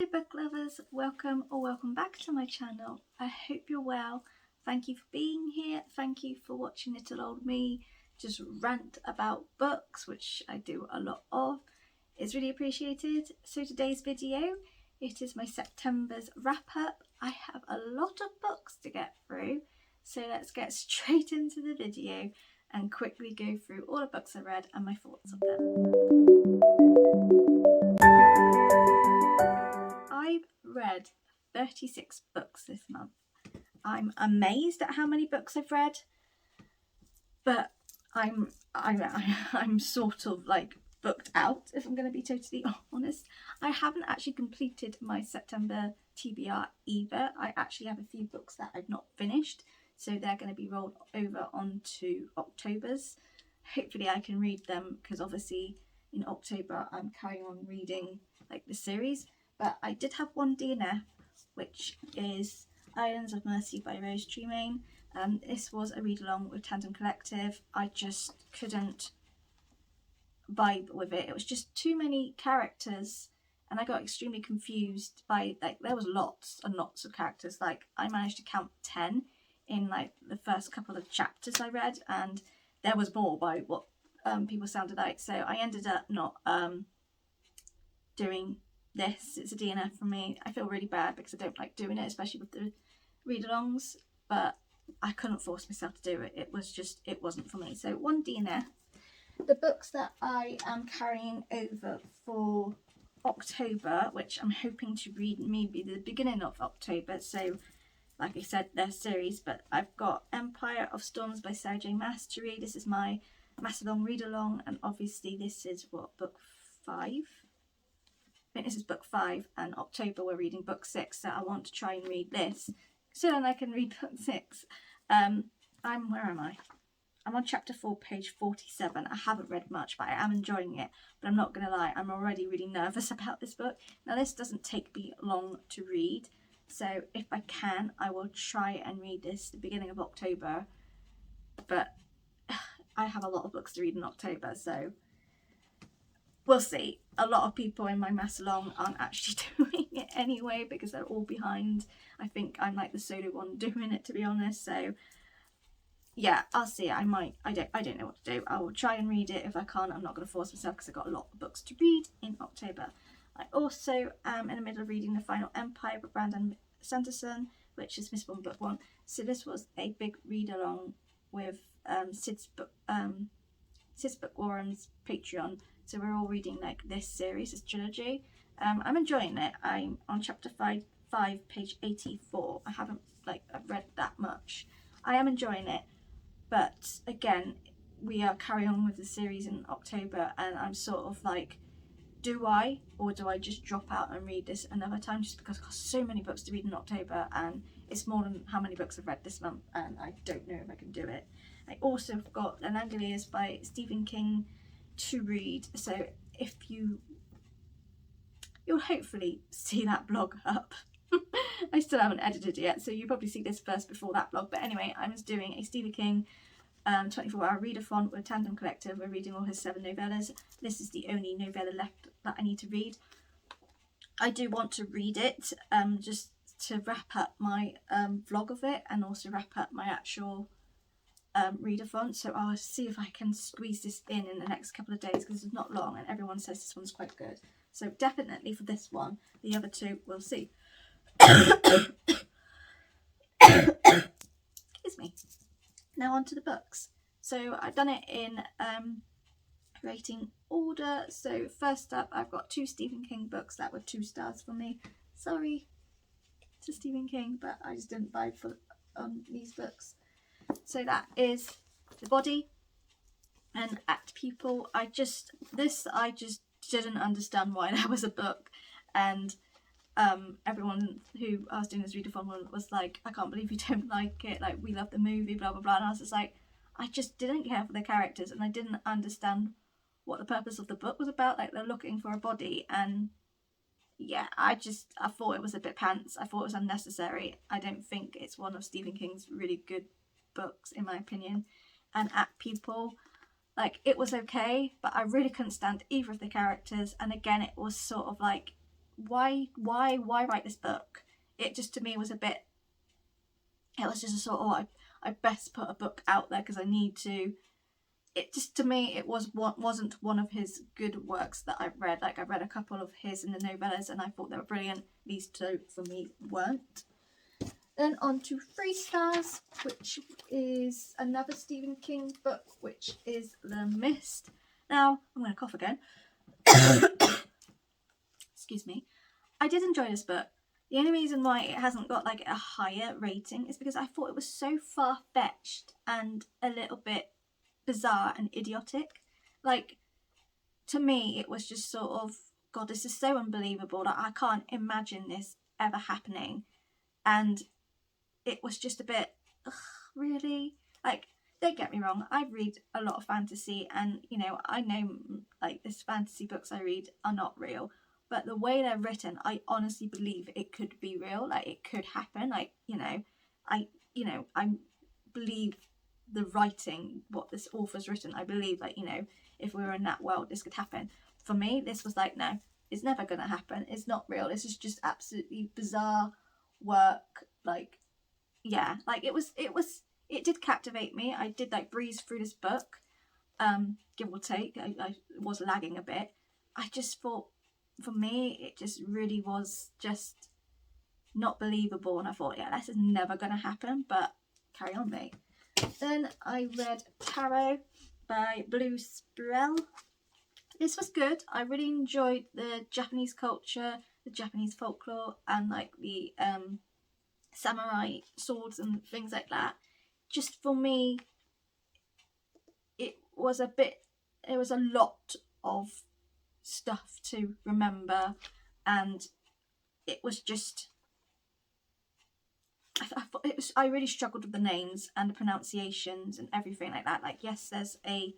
Hey book lovers, welcome or welcome back to my channel. I hope you're well. Thank you for being here. Thank you for watching little old me just rant about books, which I do a lot of. It's really appreciated. So today's video, it is my September's wrap up. I have a lot of books to get through, so let's get straight into the video and quickly go through all the books I read and my thoughts on them. I've read 36 books this month. I'm amazed at how many books I've read, but I'm sort of like booked out, if I'm going to be totally honest. I haven't actually completed my September TBR either. I actually have a few books that I've not finished, so they're going to be rolled over onto October's. Hopefully I can read them, because obviously in October I'm carrying on reading like the series. But I did have one DNF, which is Islands of Mercy by Rose Tremaine. This was a read along with Tandem Collective. I just couldn't vibe with it. It was just too many characters, and I got extremely confused by, like, there was lots and lots of characters. Like, I managed to count 10 in like the first couple of chapters I read, and there was more by what people sounded like. So I ended up not doing this. It's a DNF from me. I feel really bad because I don't like doing it, especially with the read-alongs, but I couldn't force myself to do it. It wasn't for me. So one DNF. The books that I am carrying over for October, which I'm hoping to read maybe the beginning of October, so like I said, they're series, but I've got Empire of Storms by Sarah J. Maas to read. This is my Mass-along read-along, and obviously this is book 5? I think this is book 5, and October we're reading book 6, so I want to try and read this so then I can read book 6. Where am I? I'm on chapter 4, page 47. I haven't read much, but I am enjoying it. But I'm not going to lie, I'm already really nervous about this book. Now, this doesn't take me long to read, so if I can, I will try and read this the beginning of October. But I have a lot of books to read in October, so we'll see. A lot of people in my Mass-along aren't actually doing it anyway, because they're all behind. I think I'm like the solo one doing it, to be honest. So yeah, I'll see. I don't know what to do. I will try and read it. If I can't, I'm not going to force myself, because I've got a lot of books to read in October. I also am in the middle of reading The Final Empire by Brandon Sanderson, which is Miss One Book 1. So this was a big read along with Sid's Bookworms Patreon. So we're all reading like this series, this trilogy. I'm enjoying it. I'm on chapter 5, page 84. I've read that much. I am enjoying it, but again, we are carrying on with the series in October, and I'm sort of like, do I just drop out and read this another time, just because I've got so many books to read in October, and it's more than how many books I've read this month, and I don't know if I can do it. I also have got Enquiries by Stephen King to read, so if you'll hopefully see that blog up. I still haven't edited it yet, so you probably see this first before that blog. But anyway, I was doing a Stephen King 24-hour readathon with Tandem Collective. We're reading all his 7 novellas. This is the only novella left that I need to read. I do want to read it just to wrap up my vlog of it, and also wrap up my actual readathon. So I'll see if I can squeeze this in the next couple of days, because it's not long, and everyone says this one's quite good. So definitely for this one. The other two, we'll see. Excuse me. Now on to the books. So I've done it in rating order. So first up, I've got 2 Stephen King books that were 2 stars for me. Sorry to Stephen King, but I just didn't vibe for these books. So that is The Body and At People. I just didn't understand why there was a book, and everyone who I was doing this readathon was like, I can't believe you don't like it, like, we love the movie, blah blah blah. And I was just like, I just didn't care for the characters, and I didn't understand what the purpose of the book was about. Like, they're looking for a body, and yeah, I thought it was a bit pants. I thought it was unnecessary. I don't think it's one of Stephen King's really good books, in my opinion. And At People, like, it was okay, but I really couldn't stand either of the characters. And again, it was sort of like, why write this book? It just, to me, was a bit, it was just a sort of, I best put a book out there because I need to. It just, to me, it wasn't one of his good works that I've read. Like, I've read a couple of his in the novellas and I thought they were brilliant. These two, for me, weren't. Then on to 3 stars, which is another Stephen King book, which is The Mist. Now, I'm going to cough again. Excuse me. I did enjoy this book. The only reason why it hasn't got like a higher rating is because I thought it was so far-fetched and a little bit bizarre and idiotic. Like, to me, it was just sort of, God, this is so unbelievable that I can't imagine this ever happening. And it was just a bit, ugh, really? Like, don't get me wrong, I read a lot of fantasy and, you know, I know, like, these fantasy books I read are not real. But the way they're written, I honestly believe it could be real. Like, it could happen. Like, I believe the writing, what this author's written. I believe, like, if we were in that world, this could happen. For me, this was like, no, it's never going to happen. It's not real. This is just absolutely bizarre work. Like, yeah, like it did captivate me. I did like breeze through this book, give or take. I was lagging a bit. I just thought, for me, it just really was just not believable. And I thought, yeah, this is never going to happen, but carry on, mate. Then I read Harrow by Blue Spirel. This was good. I really enjoyed the Japanese culture, the Japanese folklore, and like the samurai swords and things like that. Just for me, it was a lot of stuff to remember, and it was just, I really struggled with the names and the pronunciations and everything like that. Like, yes, there's a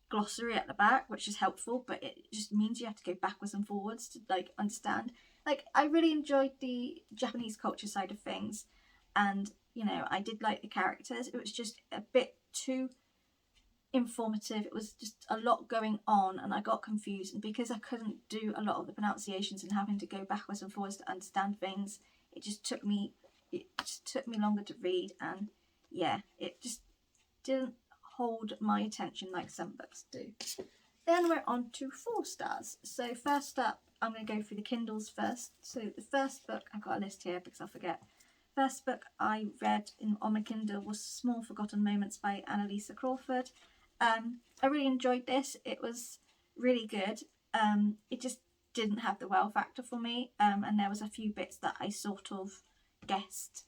glossary at the back, which is helpful, but it just means you have to go backwards and forwards to like understand. Like, I really enjoyed the Japanese culture side of things, and I did like the characters. It was just a bit too informative. It was just a lot going on and I got confused, and because I couldn't do a lot of the pronunciations and having to go backwards and forwards to understand things, it just took me longer to read, and yeah, it just didn't hold my attention like some books do. Then we're on to 4 stars. So first up, I'm going to go through the Kindles first. So the first book, I've got a list here because I'll forget. First book I read on my Kindle was Small Forgotten Moments by Annalisa Crawford. I really enjoyed this. It was really good. It just didn't have the wow factor for me, and there was a few bits that I sort of guessed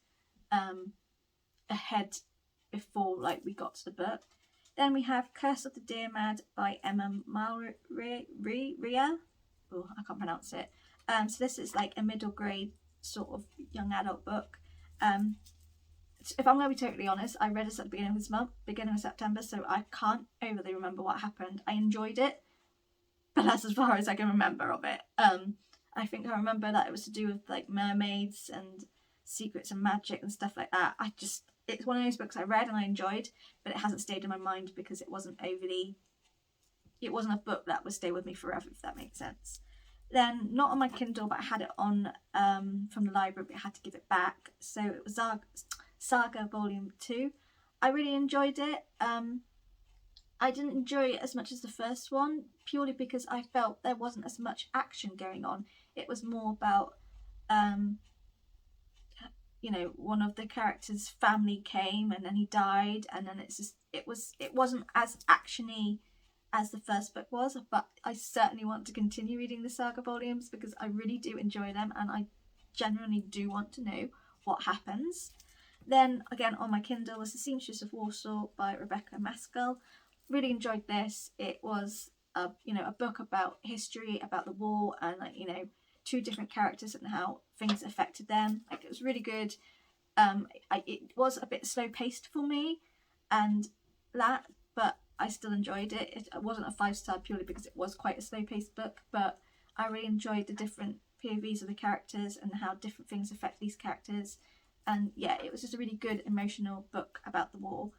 ahead before like we got to the book. Then we have Curse of the Deer Mad by Emma Malria. Oh, I can't pronounce it. So this is like a middle grade sort of young adult book. If I'm going to be totally honest, I read this at the beginning of this month, beginning of September, so I can't overly remember what happened. I enjoyed it, but that's as far as I can remember of it. I think I remember that it was to do with like mermaids and secrets and magic and stuff like that. It's one of those books I read and I enjoyed, but it hasn't stayed in my mind because it wasn't a book that would stay with me forever, if that makes sense. Then, not on my Kindle, but I had it on from the library, but I had to give it back. So it was Saga Volume 2. I really enjoyed it. I didn't enjoy it as much as the first one, purely because I felt there wasn't as much action going on. It was more about, one of the characters' family came and then he died, and then it wasn't as actiony as the first book was, but I certainly want to continue reading the saga volumes because I really do enjoy them and I genuinely do want to know what happens. Then again on my Kindle was The Seamstress of Warsaw by Rebecca Maskell. Really enjoyed this. It was a book about history, about the war, and 2 different characters and how things affected them. It was really good. It was a bit slow paced for me and that, but I still enjoyed it. It wasn't a 5-star purely because it was quite a slow paced book, but I really enjoyed the different POVs of the characters and how different things affect these characters. And yeah, it was just a really good emotional book about the war.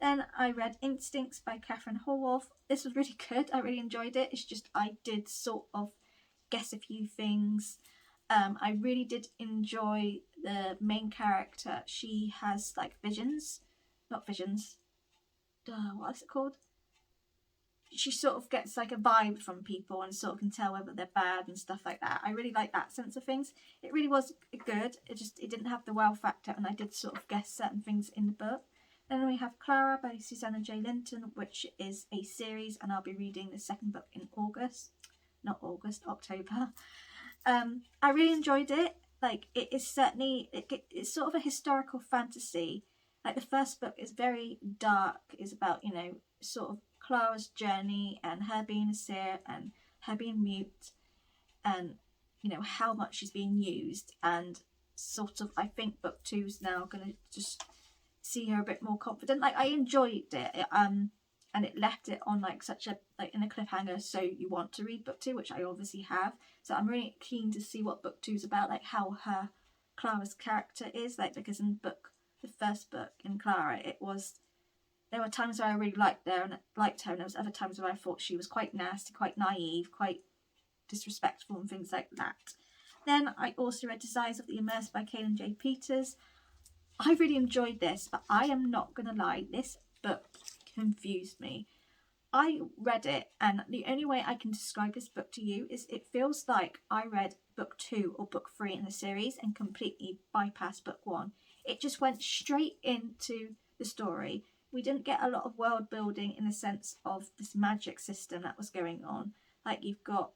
Then I read Instincts by Catherine Horwath. This was really good. I really enjoyed it. It's just I did sort of guess a few things. I really did enjoy the main character. She has like visions, not visions. What is it called? She sort of gets like a vibe from people and sort of can tell whether they're bad and stuff like that. I really like that sense of things. It really was good. It didn't have the wow factor, and I did sort of guess certain things in the book. Then we have Clara by Susanna J. Linton, which is a series, and I'll be reading the second book in October. I really enjoyed it. Like, it is certainly, it's sort of a historical fantasy. Like, the first book is very dark. It's about, you know, sort of Clara's journey and her being a seer and her being mute, and, you know, how much she's being used. And sort of, I think book 2's now going to just see her a bit more confident. Like, I enjoyed it. And it left it on like such a, like, in a cliffhanger, so you want to read book 2, which I obviously have. So I'm really keen to see what book 2's about, like how Clara's character is, like, because in the first book in Clara, there were times where I really liked her, and there was other times where I thought she was quite nasty, quite naive, quite disrespectful and things like that. Then I also read Desires of the Immersed by Kaylin J. Peters. I really enjoyed this, but I am not going to lie, this book confused me. I read it, and the only way I can describe this book to you is it feels like I read book 2 or book 3 in the series and completely bypassed book 1. It just went straight into the story. We didn't get a lot of world building in the sense of this magic system that was going on. Like, you've got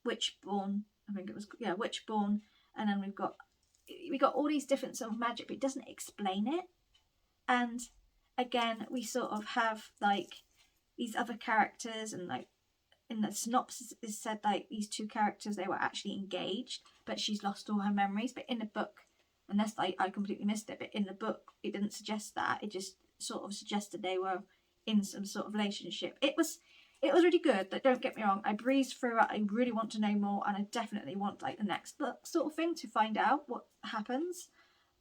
Witchborn, I think it was, yeah, Witchborn, and then we got all these different sort of magic, but it doesn't explain it. And again, we sort of have like these other characters, and like in the synopsis is said like these two characters, they were actually engaged, but she's lost all her memories. But in the book, unless I completely missed it, but in the book it didn't suggest that. It just sort of suggested they were in some sort of relationship. It was really good. But don't get me wrong, I breezed through it. I really want to know more, and I definitely want like the next book sort of thing to find out what happens.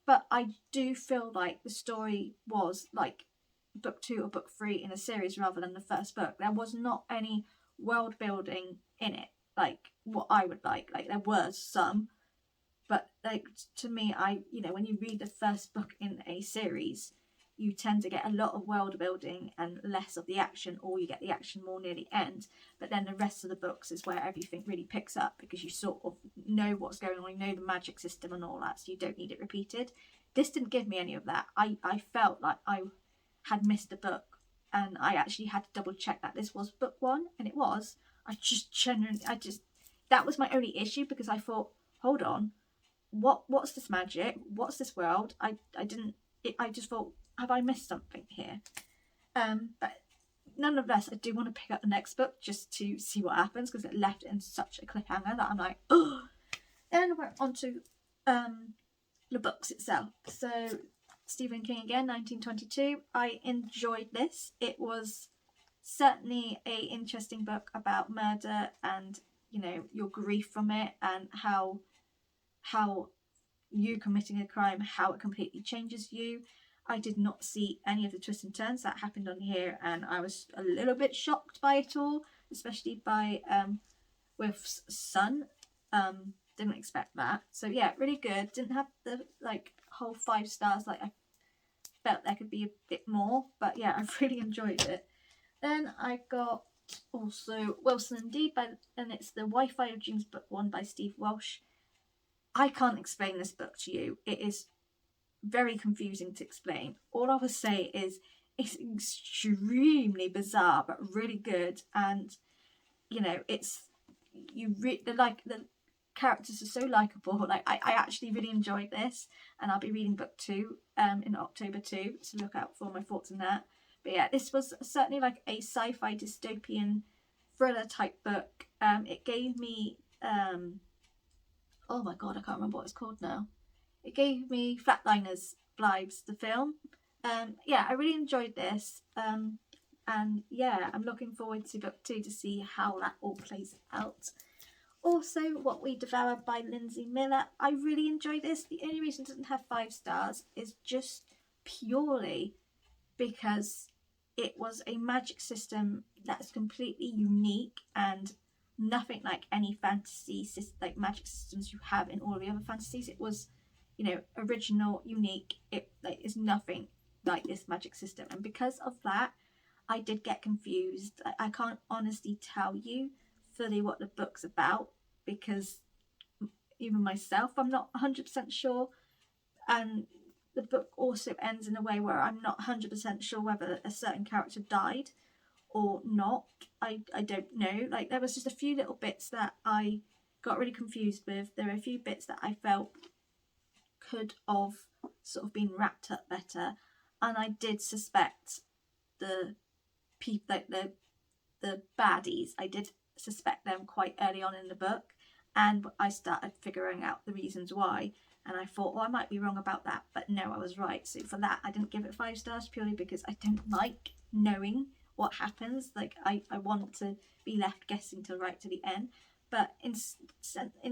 But I do feel like the story was like book 2 or book 3 in a series rather than the first book. There was not any world building in it, like what I would like. Like, there was some, but like, to me, when you read the first book in a series, you tend to get a lot of world building and less of the action, or you get the action more near the end. But then the rest of the books is where everything really picks up, because you sort of know what's going on, you know the magic system and all that, so you don't need it repeated. This didn't give me any of that. I felt like I had missed a book, and I actually had to double check that this was book 1, and it was. That was my only issue, because I thought, hold on, what's this magic? What's this world? I just thought, have I missed something here? But nonetheless, I do want to pick up the next book just to see what happens, because it left it in such a cliffhanger that I'm like, oh. Then we're on to the books itself. So Stephen King again, 1922. I enjoyed this. It was certainly a interesting book about murder and, you know, your grief from it, and how you committing a crime, how it completely changes you. I did not see any of the twists and turns that happened on here, and I was a little bit shocked by it all, especially by Wilf's son. Didn't expect that. So yeah, really good. Didn't have the like whole 5 stars. Like, I felt there could be a bit more, but yeah, I really enjoyed it. Then I got also Wilson Indeed and it's the Wi-Fi of James book 1 by Steve Welsh. I can't explain this book to you. It is very confusing to explain. All I will say is it's extremely bizarre but really good, and you know, the characters are so likable. Like, I actually really enjoyed this, and I'll be reading book 2 in October too, so look out for my thoughts on that. But yeah, this was certainly like a sci-fi dystopian thriller type book. It gave me oh my god, I can't remember what it's called now. It gave me Flatliners vibes, the film. Yeah, I really enjoyed this. And yeah, I'm looking forward to book 2 to see how that all plays out. Also, What We Devour by Lindsay Miller. I really enjoyed this. The only reason it doesn't have 5 stars is just purely because it was a magic system that's completely unique, and nothing like any fantasy like magic systems you have in all of the other fantasies. It was, you know, original, unique. It like is nothing like this magic system, and because of that, I did get confused. I can't honestly tell you fully what the book's about, because even myself, I'm not 100% sure. And the book also ends in a way where I'm not 100% sure whether a certain character died or not. I don't know. Like, there was just a few little bits that I got really confused with. There are a few bits that I felt could have sort of been wrapped up better, and I did suspect the people, like the baddies, I did suspect them quite early on in the book, and I started figuring out the reasons why, and I thought, well, I might be wrong about that, but no, I was right. So for that, I didn't give it 5 stars, purely because I don't like knowing what happens. Like, I want to be left guessing till right to the end. But in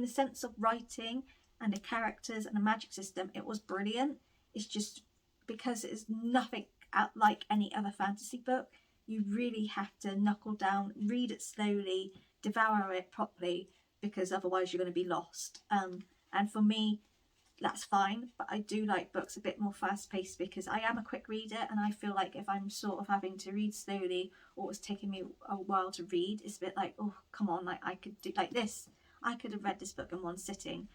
the sense of writing and the characters and the magic system, it was brilliant. It's just because it's nothing like any other fantasy book, you really have to knuckle down, read it slowly, devour it properly, because otherwise you're going to be lost. And for me, that's fine, but I do like books a bit more fast-paced, because I am a quick reader, and I feel like if I'm sort of having to read slowly, or it's taking me a while to read, it's a bit like, oh, come on, like, I could do like this. I could have read this book in one sitting,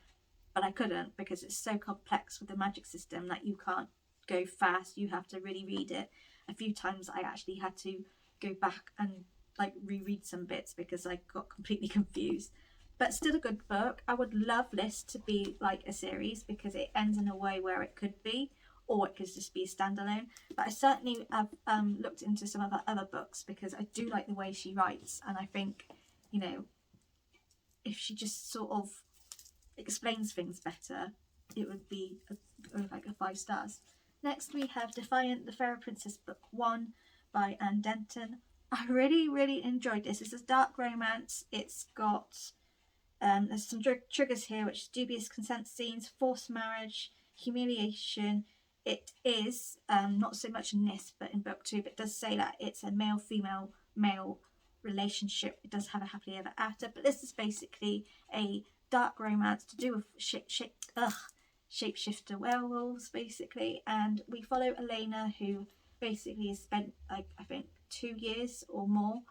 but I couldn't, because it's so complex with the magic system that you can't go fast. You have to really read it. A few times I actually had to go back and like reread some bits because I got completely confused. But still a good book. I would love this to be like a series, because it ends in a way where it could be, or it could just be a standalone. But I certainly have looked into some of her other books, because I do like the way she writes, and I think, you know, if she just sort of explains things better, it would be like a 5 stars. Next we have Defiant, the Fairy Princess Book 1 by Anne Denton. I really enjoyed this. It's a dark romance. It's got there's some triggers here, which is dubious consent scenes, forced marriage, humiliation. It is not so much in this, but in book 2, but it does say that it's a male-female male relationship. It does have a happily ever after, but this is basically a dark romance to do with shapeshifter werewolves, basically. And we follow Elena, who basically has spent, like, I think 2 years or more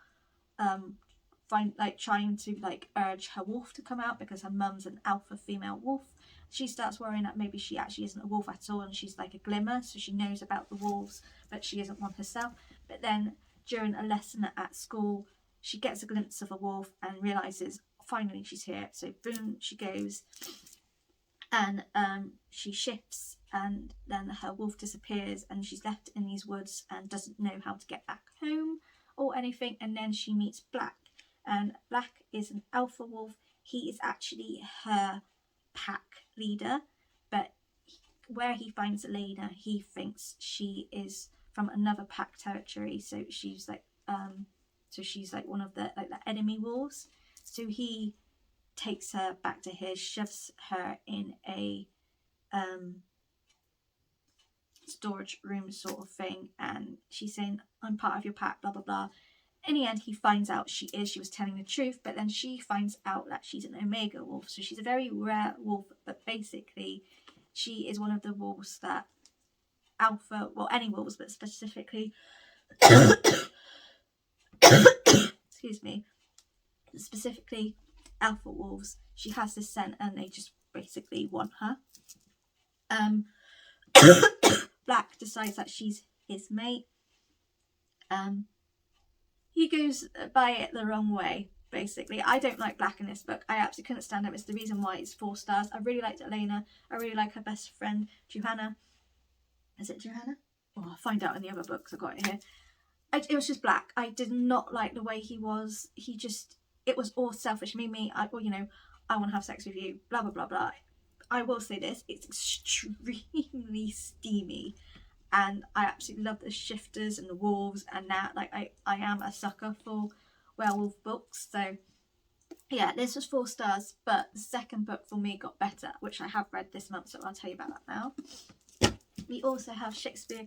trying to like urge her wolf to come out, because her mum's an alpha female wolf. She starts worrying that maybe she actually isn't a wolf at all, and she's like a glimmer, so she knows about the wolves, but she isn't one herself. But then during a lesson at school, she gets a glimpse of a wolf and realizes finally she's here. So boom, she goes, and she shifts, and then her wolf disappears, and she's left in these woods and doesn't know how to get back home or anything. And then she meets Black, and Black is an alpha wolf. He is actually her pack leader, but where he finds Elena, he thinks she is from another pack territory, so she's like one of the enemy wolves. So he takes her back to his, shoves her in a storage room sort of thing, and she's saying, I'm part of your pack, blah blah blah. In the end, he finds out she was telling the truth, but then she finds out that she's an Omega wolf, so she's a very rare wolf, but basically she is one of the wolves that alpha, well, any wolves, but specifically excuse me, specifically alpha wolves, she has this scent and they just basically want her. Black decides that she's his mate. He goes by it the wrong way, basically. I don't like Black in this book. I absolutely couldn't stand him. It's the reason why it's 4 stars. I really liked Elena. I really like her best friend, Johanna. Is it Johanna? Oh, I'll find out in the other books. I've got it here. It was just Black. I did not like the way he was. It was all selfish. Me, I want to have sex with you, blah, blah, blah, blah. I will say this, it's extremely steamy. And I absolutely love the shifters and the wolves and that. Like, I am a sucker for werewolf books. So, yeah, this was 4 stars. But the second book for me got better, which I have read this month, so I'll tell you about that now. We also have Shakespeare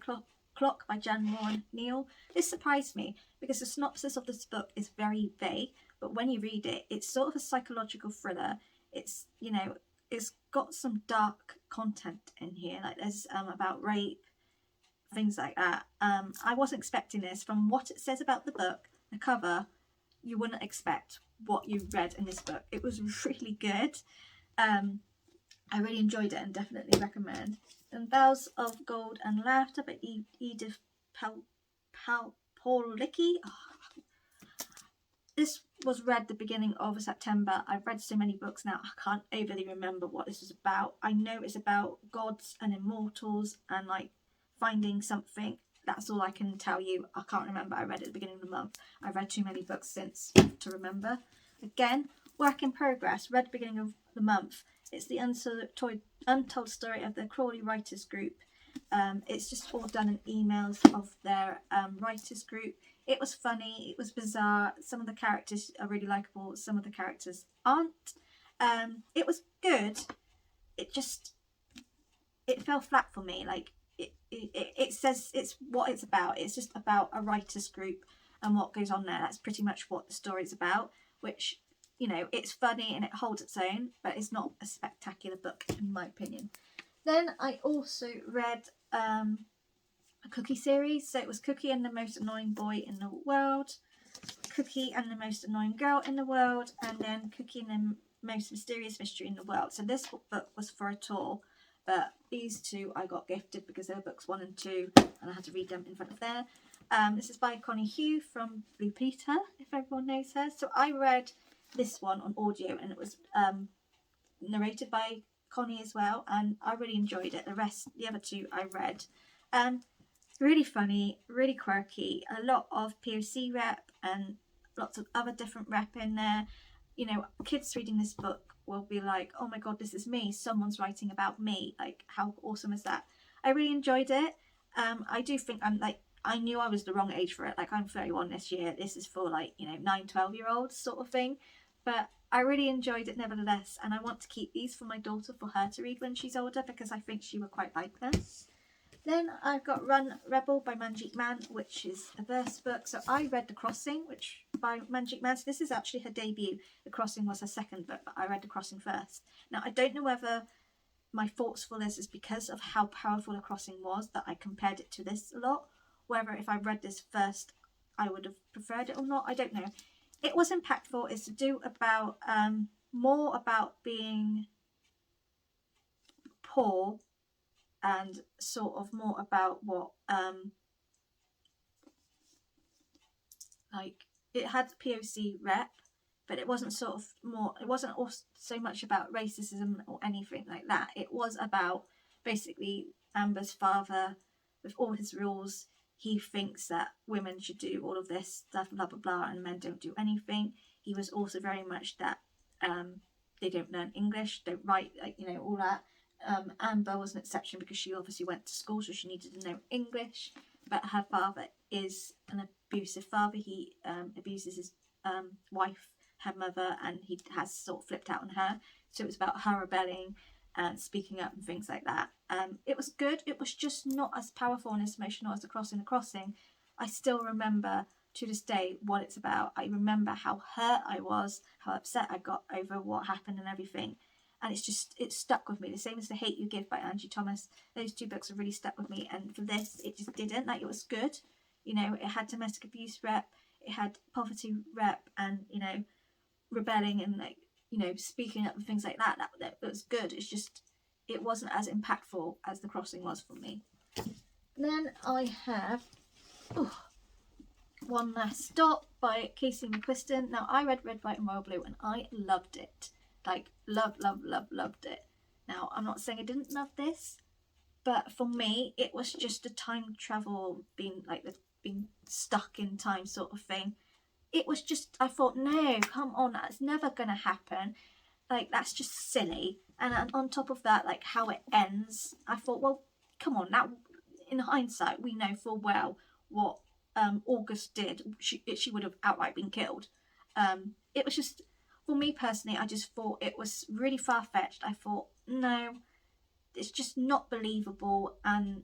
Clock by Jan Warren Neal. This surprised me because the synopsis of this book is very vague, but when you read it, it's sort of a psychological thriller. It's, you know, it's got some dark content in here, like there's about rape, things like that. I wasn't expecting this. From what it says about the book, the cover, you wouldn't expect what you read in this book. It was really good. I really enjoyed it and definitely recommend. And Bells of Gold and Laughter by Edith Paulicki. Oh. This was read the beginning of September. I've read so many books now, I can't overly remember what this was about. I know it's about gods and immortals and like finding something. That's all I can tell you. I can't remember. I read it at the beginning of the month. I've read too many books since to remember. Again, work in progress. Read beginning of the month. It's the untold story of the Crawley Writers Group. It's just all done in emails of their writers group. It was funny. It was bizarre. Some of the characters are really likeable. Some of the characters aren't. It was good. It fell flat for me. Like it says it's what it's about. It's just about a writers group and what goes on there. That's pretty much what the story's about, which, you know, it's funny and it holds its own, but it's not a spectacular book in my opinion. Then I also read a Cookie series. So it was Cookie and the Most Annoying Boy in the World, Cookie and the Most Annoying Girl in the World, and then Cookie and the Most Mysterious Mystery in the World. So this book was for a tour, but these two I got gifted because they were books 1 and 2 and I had to read them in front of there. This is by Connie Hugh from Blue Peter, if everyone knows her. So I read this one on audio and it was narrated by Connie as well, and I really enjoyed it. The other two I read. Really funny, really quirky, a lot of POC rep and lots of other different rep in there. You know, kids reading this book will be like, oh my god, this is me, someone's writing about me, like how awesome is that? I really enjoyed it. I do think I knew I was the wrong age for it. Like, I'm 31 this year. This is for like, you know, 9-12-year-olds sort of thing. But I really enjoyed it nevertheless. And I want to keep these for my daughter for her to read when she's older because I think she would quite like them. Then I've got Run Rebel by Manjeet Mann, which is a verse book. So I read The Crossing, which by Manjeet Mann. So this is actually her debut. The Crossing was her second book, but I read The Crossing first. Now, I don't know whether my thoughts for this is because of how powerful The Crossing was that I compared it to this a lot. Whether if I read this first, I would have preferred it or not, I don't know. It was impactful. It's to do about more about being poor and sort of more about what like it had POC rep, but it wasn't sort of more, it wasn't so much about racism or anything like that. It was about basically Amber's father with all his rules. He thinks that women should do all of this stuff, blah blah blah, and men don't do anything. He was also very much that they don't learn English, don't write, like, you know, all that. Amber was an exception because she obviously went to school, so she needed to know English. But her father is an abusive father. He abuses his wife, her mother, and he has sort of flipped out on her. So it was about her rebelling and speaking up and things like that. It was good. It was just not as powerful and as emotional as The Crossing. The Crossing, I still remember to this day what it's about. I remember how hurt I was, how upset I got over what happened and everything. And it stuck with me. The same as The Hate You Give by Angie Thomas. Those two books have really stuck with me. And for this, it just didn't. Like, it was good. You know, it had domestic abuse rep. It had poverty rep and, you know, rebelling and, like, you know, speaking up and things like that. That was good. It's just, it wasn't as impactful as The Crossing was for me. Then I have One Last Stop by Casey McQuiston. Now, I read Red, White and Royal Blue and I loved it. Like, loved it. Now, I'm not saying I didn't love this, but for me, it was just a time travel, being stuck in time sort of thing. It was just, I thought, no, come on, that's never going to happen. Like, that's just silly. And on top of that, like, how it ends, I thought, well, come on, now, in hindsight, we know full well what August did. She would have outright been killed. It was just, for me personally, I just thought it was really far-fetched. I thought, no, it's just not believable. And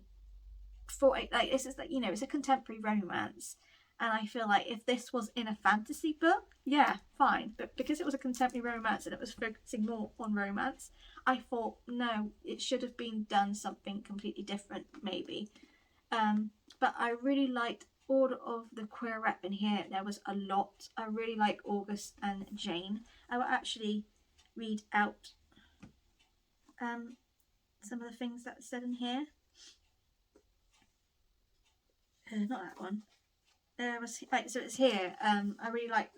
thought, like, this is, like, you know, it's a contemporary romance. And I feel like if this was in a fantasy book, yeah, fine. But because it was a contemporary romance and it was focusing more on romance, I thought, no, it should have been done something completely different, maybe. But I really liked all of the queer rep in here. There was a lot. I really like August and Jane. I will actually read out some of the things that are said in here. Not that one. So it's here. I really like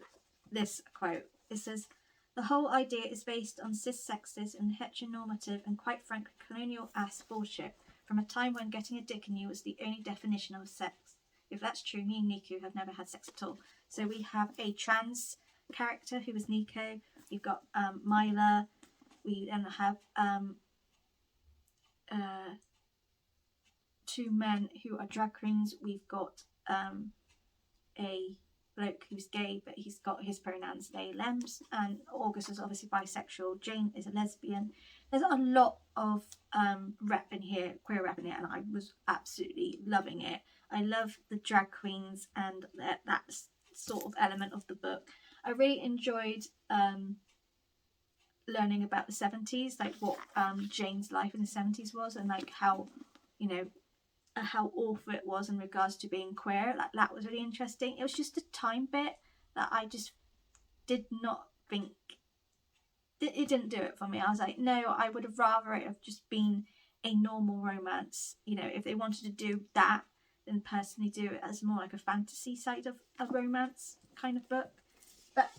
this quote. It says, "The whole idea is based on cis-sexist and heteronormative and quite frankly colonial-ass bullshit from a time when getting a dick in you was the only definition of sex. If that's true, me and Nico have never had sex at all." So we have a trans character who is Nico. We've got Myla. We then have two men who are drag queens. We've got a bloke who's gay, but he's got his pronouns they, lems, and August is obviously bisexual. Jane is a lesbian. There's a lot of rep in here, queer rep in here, and I was absolutely loving it. I love the drag queens and that sort of element of the book. I really enjoyed learning about the 70s, like what Jane's life in the 70s was, and like how, you know, how awful it was in regards to being queer. Like that was really interesting. It was just a time bit that I just did not think, it didn't do it for me. I was like, no, I would have rather it have just been a normal romance. You know, if they wanted to do that, then personally do it as more like a fantasy side of a romance kind of book. But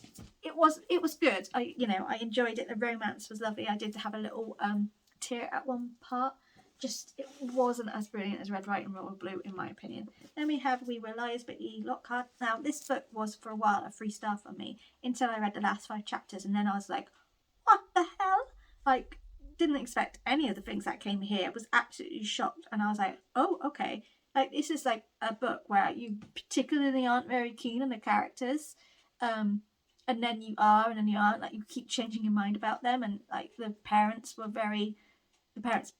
it was good. I enjoyed it. The romance was lovely. I did have a little tear at one part. Just, it wasn't as brilliant as Red, White and Royal Blue in my opinion. Then we have We Were Liars by E. Lockhart. Now this book was for a while a 3-star for me until I read the last 5 chapters, and then I was like, what the hell? Like, didn't expect any of the things that came here. Was absolutely shocked, and I was like, oh, okay. Like, this is like a book where you particularly aren't very keen on the characters, and then you are, and then you aren't. Like, you keep changing your mind about them, and like the parents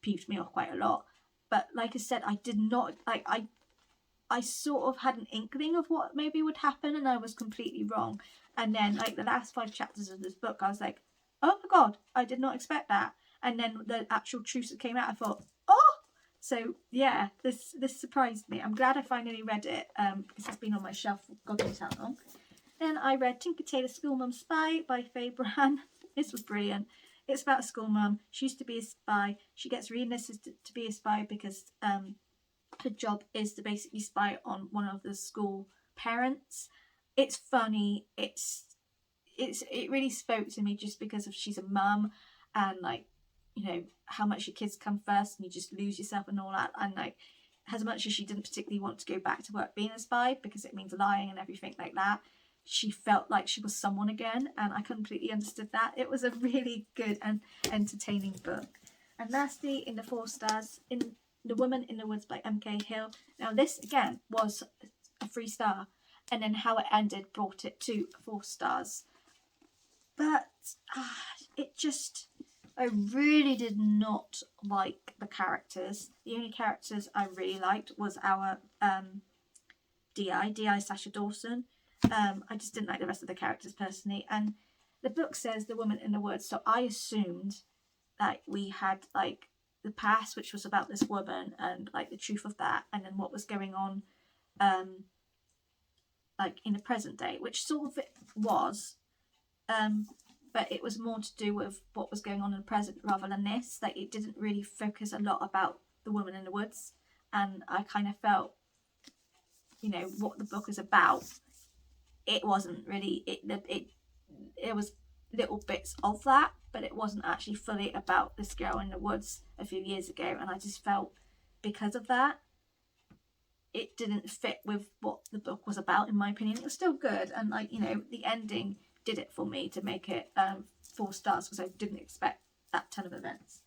peeved me off quite a lot. But like I said, I did not, like, I sort of had an inkling of what maybe would happen, and I was completely wrong. And then like the last 5 chapters of this book, I was like, oh my god, I did not expect that. And then the actual truth that came out, I thought, oh! So yeah, this surprised me. I'm glad I finally read it, because it's been on my shelf for God knows how long. Then I read Tinker Tailor Schoolmum Spy by Faye Bran. This was brilliant. It's about a school mum. She used to be a spy. She gets reenlisted to be a spy because her job is to basically spy on one of the school parents. It's funny. It really spoke to me just because of she's a mum, and like, you know, how much your kids come first and you just lose yourself and all that. And like, as much as she didn't particularly want to go back to work being a spy because it means lying and everything like that, she felt like she was someone again, and I completely understood that. It was a really good and entertaining book. And lastly, in the 4 stars, in The Woman in the Woods by M.K. Hill. Now this again was a 3-star, and then how it ended brought it to 4 stars. But I really did not like the characters. The only characters I really liked was our D.I. Sasha Dawson. I just didn't like the rest of the characters personally. And the book says The Woman in the Woods, so I assumed that we had like the past, which was about this woman and like the truth of that, and then what was going on like in the present day, which sort of it was, but it was more to do with what was going on in the present rather than this. Like, it didn't really focus a lot about the woman in the woods, and I kind of felt, you know, what the book is about, it wasn't really it was little bits of that, but it wasn't actually fully about this girl in the woods a few years ago. And I just felt, because of that, it didn't fit with what the book was about, in my opinion. It was still good, and like, you know, the ending did it for me to make it 4 stars, because I didn't expect that ton of events.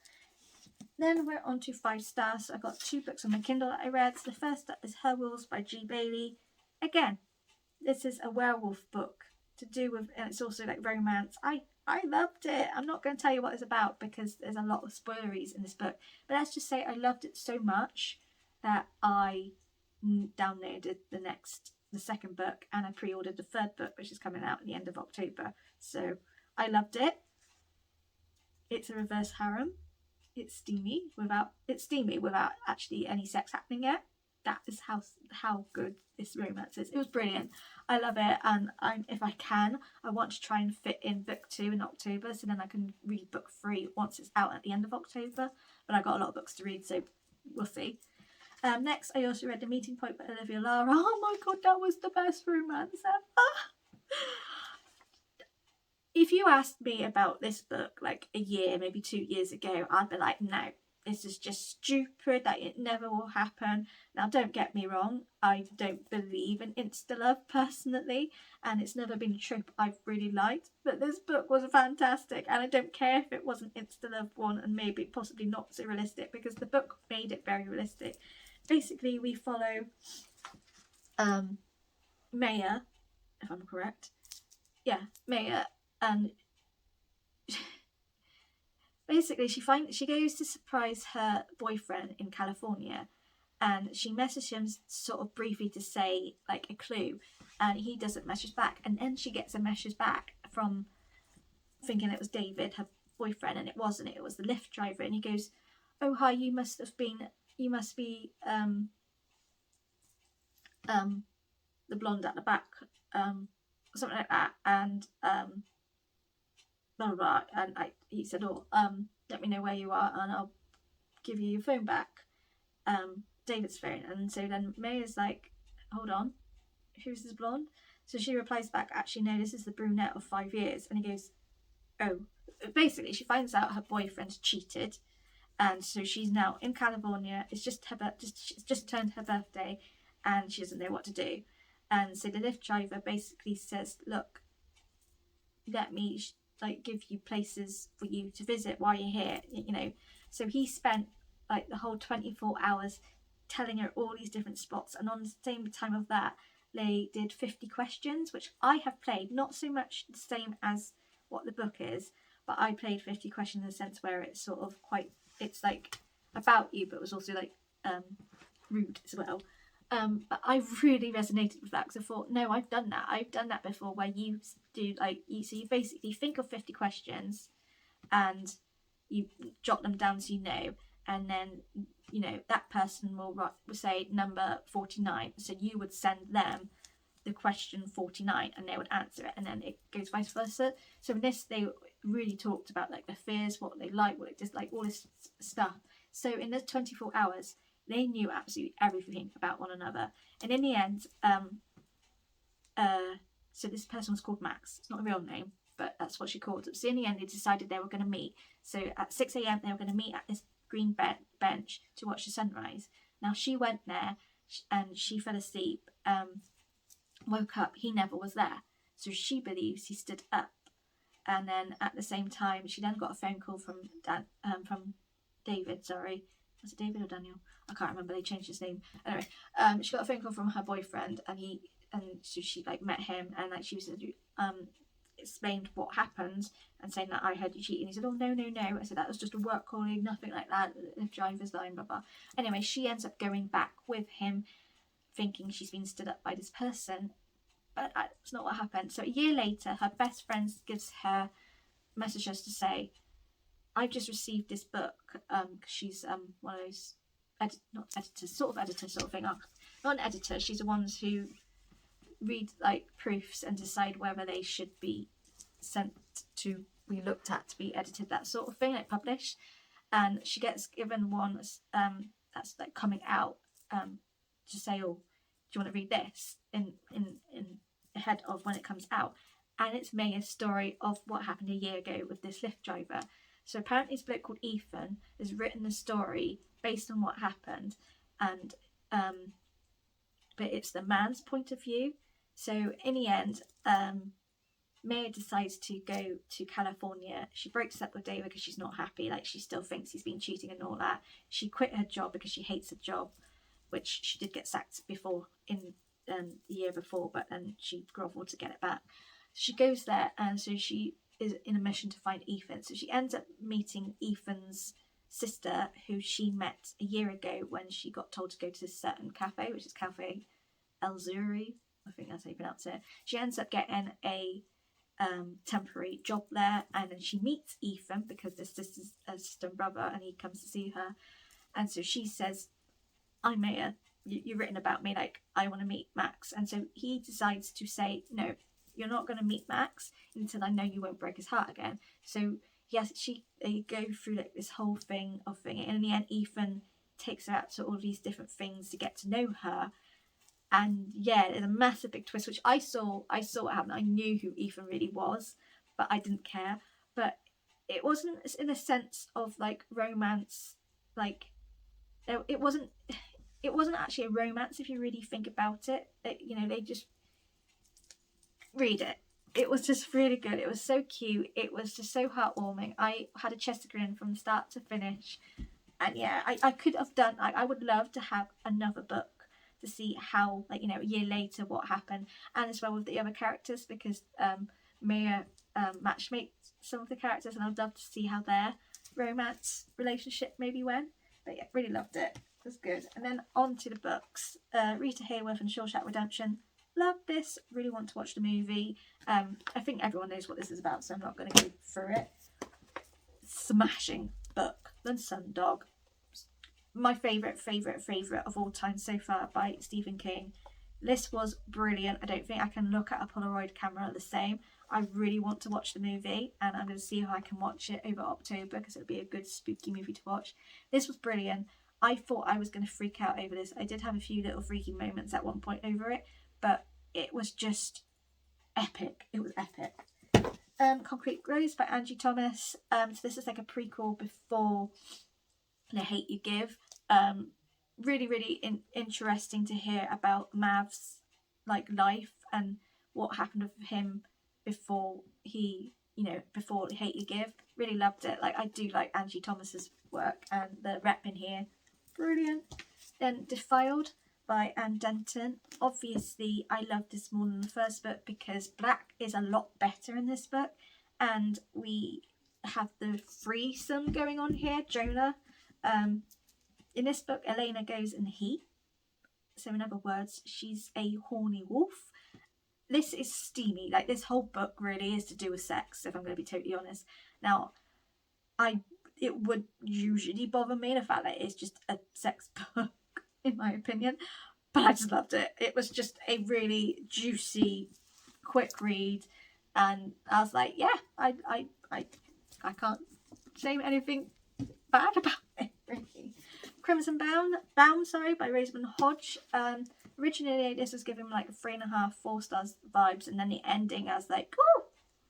Then we're on to 5 stars. So I got 2 books on my Kindle that I read. So the first up is Her Wolves by G. Bailey. Again, this is a werewolf book to do with, and it's also like romance. I loved it. I'm not going to tell you what it's about because there's a lot of spoileries in this book, but let's just say I loved it so much that I downloaded the next the second book, and I pre-ordered the third book, which is coming out at the end of October. So I loved it. It's a reverse harem. It's steamy without actually any sex happening yet. That is how good this romance is. It was brilliant. I love it, and if I can, I want to try and fit in book 2 in October, so then I can read book 3 once it's out at the end of October. But I've got a lot of books to read, so we'll see. Next, I also read The Meeting Point by Olivia Lara. Oh my god, that was the best romance ever. If you asked me about this book like a year, maybe 2 years ago, I'd be like, no, this is just stupid, that it never will happen. Now, don't get me wrong, I don't believe in insta-love personally, and it's never been a trope I've really liked, but this book was fantastic, and I don't care if it wasn't insta-love one and maybe possibly not so realistic, because the book made it very realistic. Basically, we follow Maya, if I'm correct. Yeah, Maya. And basically she goes to surprise her boyfriend in California, and she messages him sort of briefly to say like a clue, and he doesn't message back, and then she gets a message back from thinking it was David, her boyfriend, and it wasn't. It was the Lyft driver, and he goes, "Oh hi, you must be the blonde at the back, something like that," and blah, blah, blah. And he said, "Oh, let me know where you are and I'll give you your phone back, David's phone." And so then Maya's like, "Hold on, who's this blonde?" So she replies back, "Actually no, this is the brunette of 5 years." And he goes, "Oh." Basically she finds out her boyfriend's cheated, and so she's now in California. It's just just turned her birthday, and she doesn't know what to do. And so the Lyft driver basically says, "Look, let me give you places for you to visit while you're here," you know. So he spent like the whole 24 hours telling her all these different spots, and on the same time of that they did 50 questions, which I have played, not so much the same as what the book is, but I played 50 questions in a sense where it's sort of it's like about you, but it was also like rude as well. But I really resonated with that, because I thought, no, I've done that before, where you do so you basically think of 50 questions and you jot them down so you know, and then that person will say number 49, so you would send them the question 49 and they would answer it, and then it goes vice versa. So in this they really talked about like their fears, what they like, what they dislike, all this stuff. So in the 24 hours they knew absolutely everything about one another. And in the end, so this person was called Max. It's not a real name, but that's what she called it. So in the end, they decided they were going to meet. So at 6 a.m, they were going to meet at this green bench to watch the sunrise. Now she went there and she fell asleep, woke up, he never was there. So she believes he stood up. And then at the same time, she then got a phone call from David, sorry. Was it David or Daniel? I can't remember, they changed his name. Anyway, she got a phone call from her boyfriend, and so she met him, and she was explained what happened and saying that I heard you cheat, and he said, "Oh no." I said that was just a work calling, nothing like that. The driver's line, blah blah. Anyway, she ends up going back with him, thinking she's been stood up by this person, but that's not what happened. So a year later, her best friend gives her messages to say, "I've just received this book," because she's one of those editor sort of thing. Not an editor, she's the ones who read proofs and decide whether they should be sent to be looked at to be edited, that sort of thing, published. And she gets given one that's coming out, to say, "Oh, do you want to read this in ahead of when it comes out?" And it's Maya's story of what happened a year ago with this Lyft driver. So apparently this bloke called Ethan has written the story based on what happened, and but it's the man's point of view. So in the end, Maya decides to go to California. She breaks up with David because she's not happy. She still thinks he's been cheating and all that. She quit her job because she hates her job, which she did get sacked before in the year before, but then she grovelled to get it back. She goes there, and so she is in a mission to find Ethan. So she ends up meeting Ethan's sister, who she met a year ago when she got told to go to this certain cafe, which is Cafe El Zuri. I think that's how you pronounce it. She ends up getting a temporary job there, and then she meets Ethan because this is a sister and brother, and he comes to see her. And so she says, I'm Maya, you've written about me, like, I want to meet Max. And so he decides to say, no, you're not going to meet Max until I know you won't break his heart again. So yes, they go through like this whole thing, and in the end Ethan takes her out to all these different things to get to know her. And yeah, there's a massive big twist, which I saw what happened. I knew who Ethan really was, but I didn't care. But it wasn't in a sense of like romance, like it wasn't actually a romance if you really think about it. You know, they just read it. It was just really good. It was so cute. It was just so heartwarming. I had a chest grin from start to finish. And yeah, I could have done, I would love to have another book to see how, like, you know, a year later what happened, and as well with the other characters, because Maya matchmaked some of the characters, and I'd love to see how their romance relationship maybe went. But yeah, really loved it. It was good. And then on to the books. Rita Hayworth and Shawshank Redemption. Love this. Really want to watch the movie. I think everyone knows what this is about, so I'm not going to go through it. Smashing book. The Sundog. My favourite of all time so far by Stephen King. This was brilliant. I don't think I can look at a Polaroid camera the same. I really want to watch the movie, and I'm going to see how I can watch it over October, because it'll be a good spooky movie to watch. This was brilliant. I thought I was going to freak out over this. I did have a few little freaky moments at one point over it, but it was just epic. It was epic. Concrete Rose by Angie Thomas. So this is like a prequel before The Hate You Give. Really interesting to hear about Mav's like life and what happened with him before before The Hate You Give. Really loved it. Like, I do like Angie Thomas's work, and the rep in here, brilliant. Then Defiled by Anne Denton. Obviously I love this more than the first book because Black is a lot better in this book, and we have the threesome going on here. Jonah, in this book, Elena goes in the heat, so in other words, she's a horny wolf. This is steamy. Like, this whole book really is to do with sex, if I'm going to be totally honest. Now, it would usually bother me the fact that it's just a sex book, in my opinion, but I just loved it. It was just a really juicy, quick read, and I was like, yeah, I can't say anything bad about it, really. Crimson Bound by Rosamund Hodge. Originally this was given like a 3.5, 4 stars vibes, and then the ending I was like, oh,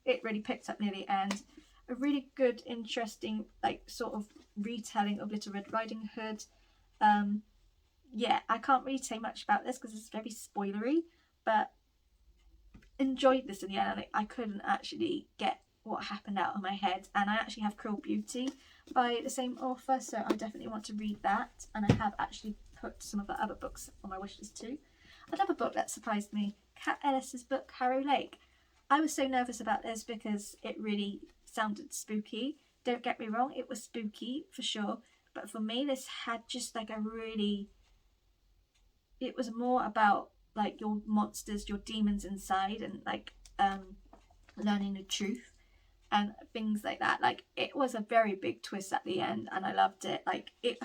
it really picked up near the end. A really good, interesting, like, sort of retelling of Little Red Riding Hood. Yeah, I can't really say much about this because it's very spoilery, but enjoyed this in the end. I couldn't actually get what happened out of my head, and I actually have Cruel Beauty by the same author, so I definitely want to read that, and I have actually put some of the other books on my wishlist too. Another book that surprised me, Kat Ellis's book Harrow Lake. I was so nervous about this because it really sounded spooky. Don't get me wrong, it was spooky for sure, but for me this had just like it was more about like your monsters, your demons inside, and like learning the truth and things like that. Like, it was a very big twist at the end, and I loved it. Like, it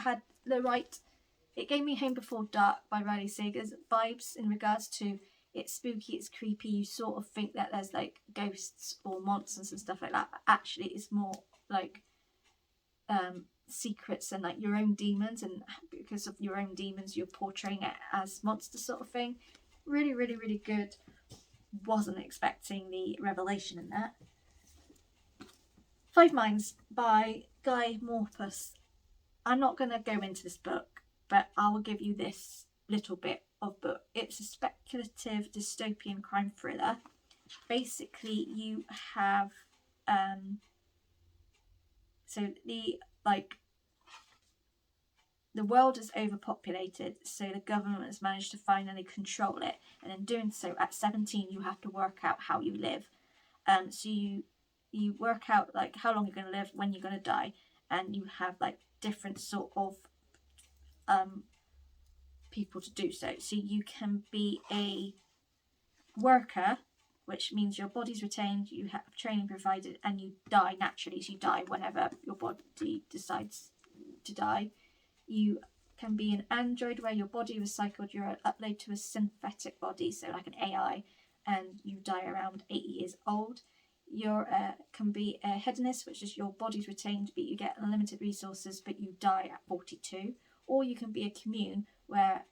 gave me Home Before Dark by Riley Sager's vibes in regards to it's spooky, it's creepy, you sort of think that there's like ghosts or monsters and stuff like that, but actually it's more like secrets and like your own demons, and because of your own demons you're portraying it as monster sort of thing. Really good. Wasn't expecting the revelation in that. Five Minds by Guy Morpus. I'm not going to go into this book, but I will give you this little bit of book. It's a speculative dystopian crime thriller. Basically, you have the world is overpopulated, so the government has managed to finally control it, and in doing so, at 17 you have to work out how you live. So you work out like how long you're going to live, when you're going to die, and you have like different sort of people to do so. So you can be worker, which means your body's retained, you have training provided, and you die naturally. So you die whenever your body decides to die. You can be an android where your body recycled, you're uploaded to a synthetic body, so like an AI, and you die around 80 years old. You can be a hedonist, which is your body's retained, but you get unlimited resources, but you die at 42. Or you can be a commune where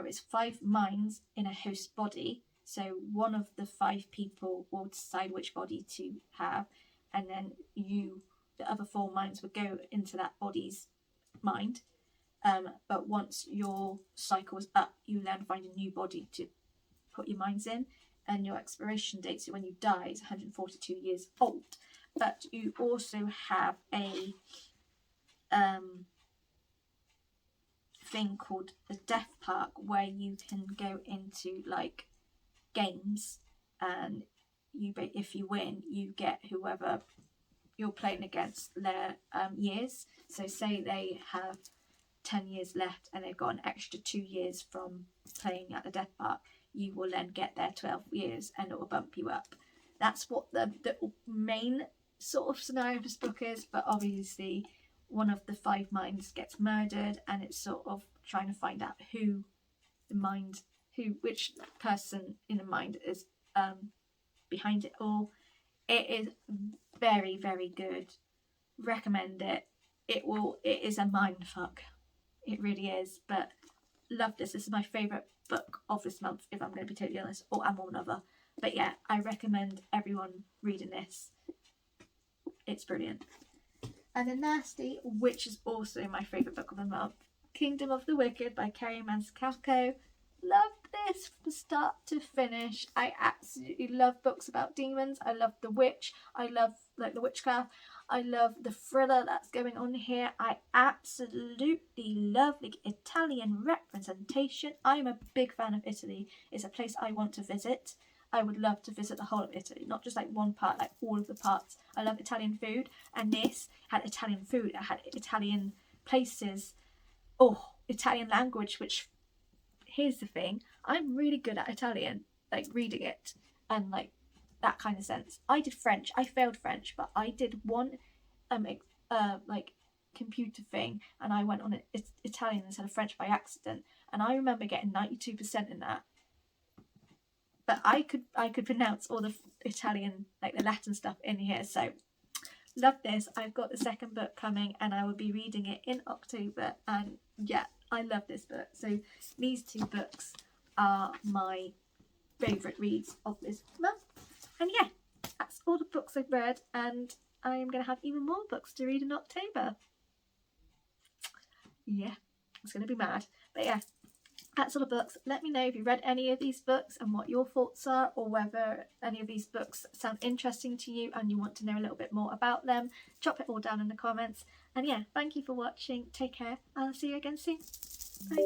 it's 5 minds in a host body. So one of the 5 people will decide which body to have, and then the other 4 minds would go into that body's mind. But once your cycle is up, you then find a new body to put your minds in, and your expiration date, so when you die, is 142 years old. But you also have a thing called the Death Park, where you can go into like games, and if you win, you get whoever you're playing against their years. So say they have 10 years left and they've got an extra 2 years from playing at the Death Park, you will then get their 12 years and it will bump you up. That's what the main sort of scenario of this book is, but obviously one of the 5 minds gets murdered, and it's sort of trying to find out which person in the mind is behind it all. It is very, very good. Recommend it. It is a mind fuck. It really is. But love this. This is my favourite book of this month, if I'm going to be totally honest, and one other. But yeah, I recommend everyone reading this. It's brilliant. And then lastly, which is also my favourite book of the month, Kingdom of the Wicked by Kerry Manscalco. Love this from start to finish. I absolutely love books about demons. I love the witch. I love like the witchcraft. I love the thriller that's going on here. I absolutely love the Italian representation. I'm a big fan of Italy. It's a place I want to visit. I would love to visit the whole of Italy, not just like one part, like all of the parts. I love Italian food, and this had Italian food. It had Italian places. Oh, Italian language, which, here's the thing, I'm really good at Italian, like reading it and like that kind of sense. I did French. I failed French, but I did one like computer thing, and I went on Italian instead of French by accident, and I remember getting 92% in that. But I could pronounce all the Italian, like the Latin stuff in here. So love this. I've got the second book coming, and I will be reading it in October. And yeah, I love this book. So these 2 books are my favourite reads of this month. And yeah, that's all the books I've read, and I'm going to have even more books to read in October. Yeah, it's going to be mad. But yeah, that's all the books. Let me know if you read any of these books and what your thoughts are, or whether any of these books sound interesting to you and you want to know a little bit more about them. Drop it all down in the comments. And yeah, thank you for watching. Take care. I'll see you again soon. Bye.